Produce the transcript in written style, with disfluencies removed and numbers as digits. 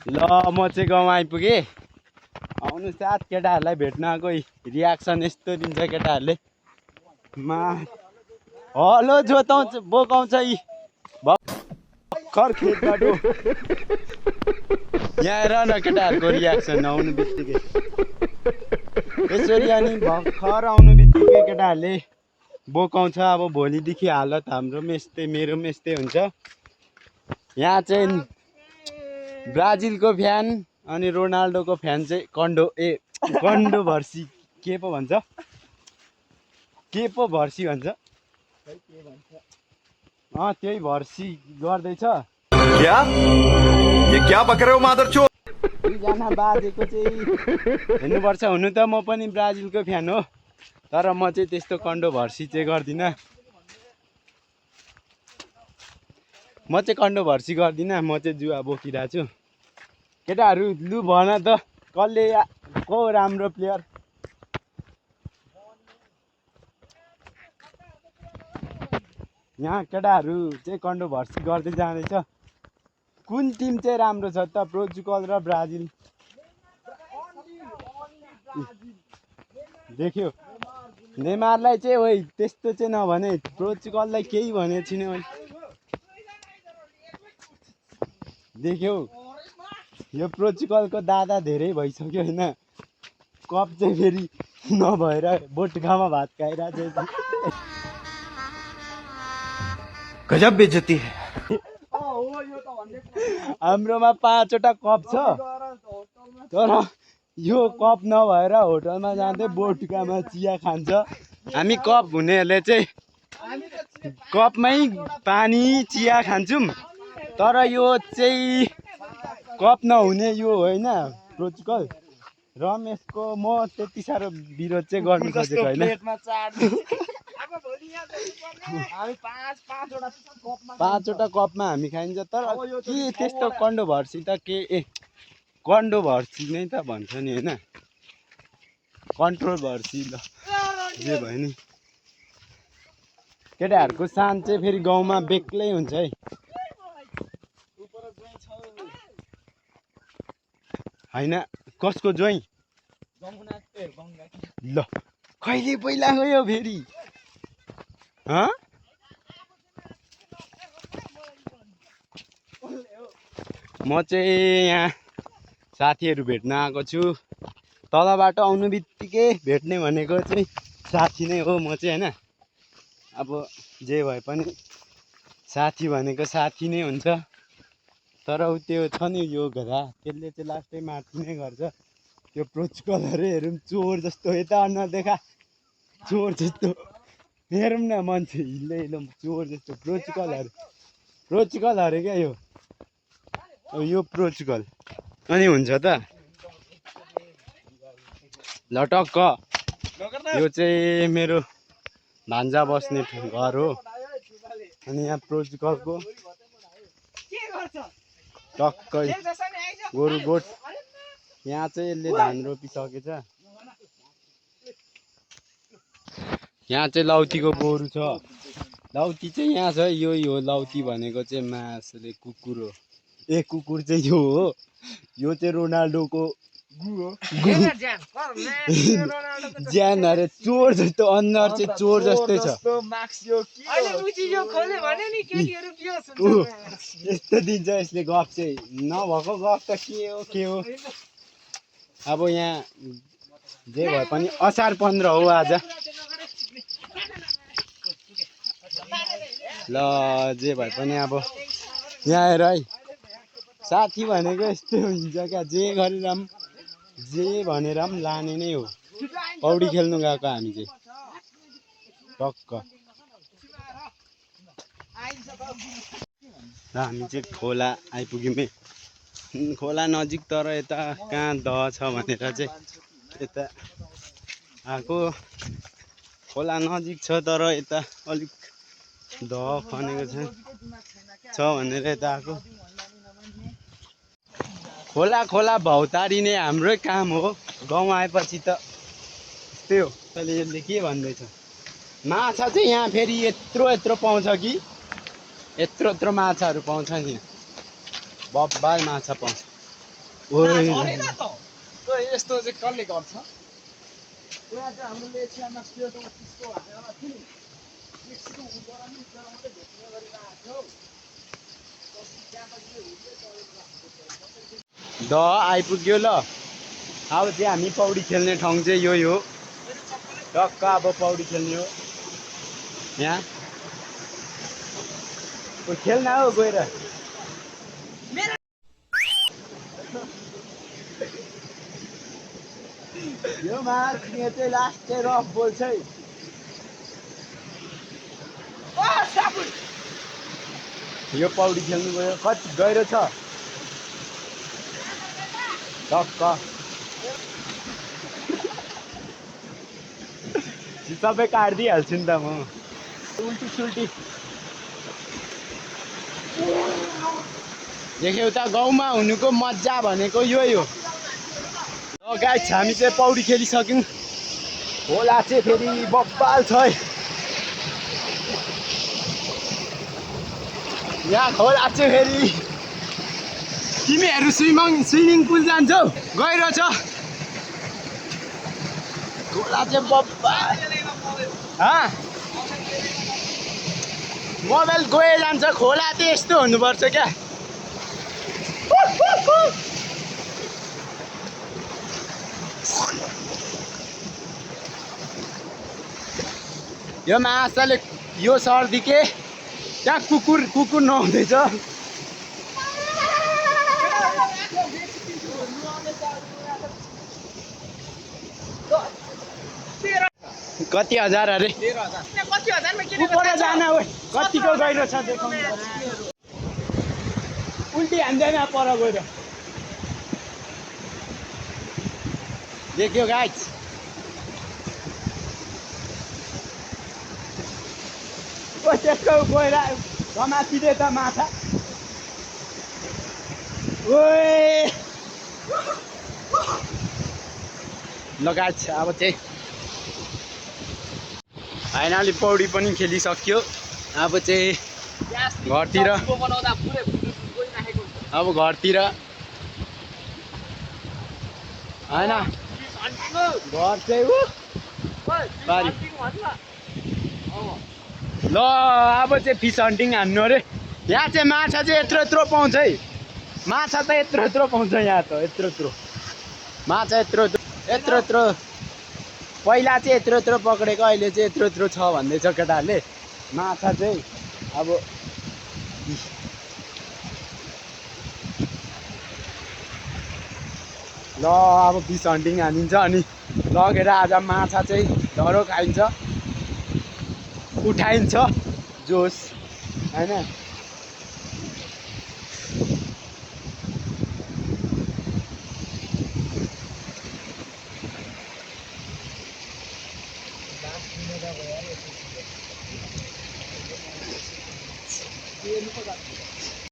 ल म चाहिँ गाउँ आइपुगेँ। आउनु साथ केटाहरूलाई भेट्न आएको। रियाक्सन यस्तो दिन्छ केटाहरूले। हलो जोताउँछ बोकाउँछ यी भर्खर खेतबाट। यहाँ हेर न केटाहरूको रियाक्सन आउनु बित्तिकै। यसरी अनि भर्खर आउनु बित्तिकै केटाहरूले बोकाउँछ। अब भोलिदेखि हालत हाम्रो पनि यस्तै मेरो पनि यस्तै हुन्छ। यहाँ चाहिँ ब्राजिलको फ्यान अनि रोनाल्डोको फ्यान चाहिँ कन्डो भर्सी के पो भन्छ त्यही भर्सी गर्दैछ। क्या बक रहे हो मादरचोद? दुईजना बाजेको चाहिँ हेर्नुपर्छ। हुनु त म पनि ब्राजिलको फ्यान हो, तर म चाहिँ त्यस्तो कन्डो भर्सी चाहिँ गर्दिनँ। म चाहिँ जुवा बोकिरहेको छु। केटाहरू लु भन त को राम्रो प्लेयर? यहाँ केटाहरू चाहिँ कन्डो भर्सी गर्दै जाँदैछ। कुन टिम चाहिँ राम्रो छ त? पोर्चुगल र ब्राजिल। देख्यो नेमारलाई चाहिँ ओइ त्यस्तो चाहिँ नभने। पोर्चुगललाई केही भनेको छैन। देख्यौ यो पोर्चुगलको दादा धेरै भइसक्यो होइन। कप चाहिँ फेरि नभएर बोटकामा भात खाइरहेको छ। गजब बेइज्जती है। हाम्रोमा 5वटा कप छ, तर यो कप नभएर होटलमा जाँदै बोटकामा चिया खान्छ। हामी कप हुनेहरूले चाहिँ कपमै पानी चिया खान्छौँ, तर यो चाहिँ कप नहुने यो होइन पोर्चुगल। रमेशको म त्यति साह्रो विरोध चाहिँ गर्नु खोजेको होइन। 5वटा कपमा हामी खाइन्छ, तर के त्यस्तो कन्डो भर्सी त कन्डो भर्सी नै त भन्छ नि होइन। कन्ट्रोभर्सी ल जे भयो नि। केटाहरूको सान चाहिँ फेरि गाउँमा बेग्लै हुन्छ है। होइन कसको ज्वाइँ? ल कहिले पहिला गयो फेरि? म चाहिँ यहाँ साथीहरू भेट्न आएको छु। तलबाट आउनु बित्तिकै भेट्ने भनेको चाहिँ साथी नै हो म चाहिँ होइन। अब जे भए पनि साथी भनेको साथी नै हुन्छ। तर त्यो छ नि यो घरा, त्यसले चाहिँ लास्टै मार्टी नै गर्छ। त्यो पोर्चुगलहरू हेरौँ चोर जस्तो, यता अनुहार देखा चोर जस्तो हेरौँ न, मान्छे हिलो चोर जस्तो। पोर्चुगलहरू क्या यो। अब यो पोर्चुगल अनि हुन्छ त लटक्क। यो चाहिँ मेरो भान्जा बस्ने घर हो। अनि यहाँ पोर्चुगलको टक्कै गोरु गोठ। यहाँ चाहिँ यसले धान रोपिसकेछ। यहाँ चाहिँ लौतीको गोरु छ। लौती चाहिँ यहाँ छ। यो हो लौती भनेको चाहिँ मासुले कुकुर हो। कुकुर चाहिँ यो हो। यो चाहिँ रोनाल्डोको ज्यान अरे चोर जस्तो अनुहार चाहिँ चोर जस्तै छ। यस्तो दिन्छ यसले गफ चाहिँ। नभएको गफ त के हो। अब यहाँ जे भए पनि असार 15 हो आज। ल जे भए पनि अब यहाँ आएर है साथी भनेको यस्तै हुन्छ क्या। जे गरेर पनि जे भनेर पनि लाने नै हो। पौडी खेल्नु गएको हामी चाहिँ टक्क। र हामी चाहिँ खोला आइपुग्यौँ। खोला नजिक, तर यता कहाँ दह छ भनेर चाहिँ यता आएको। खोला नजिक छ तर यता अलिक दह खनेको छ भनेर यता आएको। खोला भौतारी नै हाम्रै काम हो। गाउँ आएपछि त त्यस्तै हो। यसले के भन्दैछ? माछा चाहिँ यहाँ फेरि यत्रो पाउँछ कि यत्रो माछाहरू पाउँछ नि। बब्बाल माछा पाउँछ। ओइ यस्तो चाहिँ कसले गर्छ यहाँ चाहिँ हाम्रो एसियामा त्यो त त्यसको हालेर थियो नि मिक्सको हुँदैन नि तर मात्रै भेट्ने गरिरहेको थियो द आइपुग्यो ल। अब चाहिँ हामी पौडी खेल्ने ठाउँ चाहिँ यो हो टक्क। अब पौडी खेल्ने हो यहाँ। खेल्न हो गएर यो मार्क्ने चाहिँ लास्ट चाहिँ रफ बोल्छ है। यो पौडी खेल्नु गयो कति गहिरो छ टक्क। सबै काटिदिइहाल्छु नि त म। उल्टी सुल्टी देख्यौ त गाउँमा हुनुको मजा भनेको यही हो। गाइस हामी चाहिँ पौडी खेलिसक्यौँ। खोला चाहिँ फेरि बब्बाल छ है। यहाँ खोला चाहिँ फेरि तिमीहरू स्विमिङ पुल जान्छौ गहिरो छ। खोला चाहिँ बब्बाल मोबाइल गए जान्छ। खोला चाहिँ यस्तो हुनुपर्छ क्या। यो माछाले यो सर्दी के त्यहाँ कुकुर नुहाउँदैछ। कति हजार अरे ऊपर जान कतिको गहिरो छ देखाउनु। उल्टी हान्दैन पर गएर देख्यो गाइस। त्यसको गएर समातिदे त माछा। ओए लगाइछ। अब चाहिँ फाइनली पौडी पनि खेलिसक्यो। अब चाहिँ घरतिर अब घरतिर होइन घर चाहिँ बारी ल। अब चाहिँ फिस हन्टिङ हान्नु अरे। यहाँ चाहिँ माछा चाहिँ यत्रो पाउँछ है। माछा त यत्रो पाउँछ यहाँ त यत्रो माछा यत्रो पहिला चाहिँ यत्रो पक्रेको अहिले चाहिँ यत्रो छ भन्दैछ केटाहरूले। माछा चाहिँ अब ल अब फिस हन्टिङ हानिन्छ अनि लगेर आज माछा चाहिँ धरो खाइन्छ उठाइन्छ जोस होइन।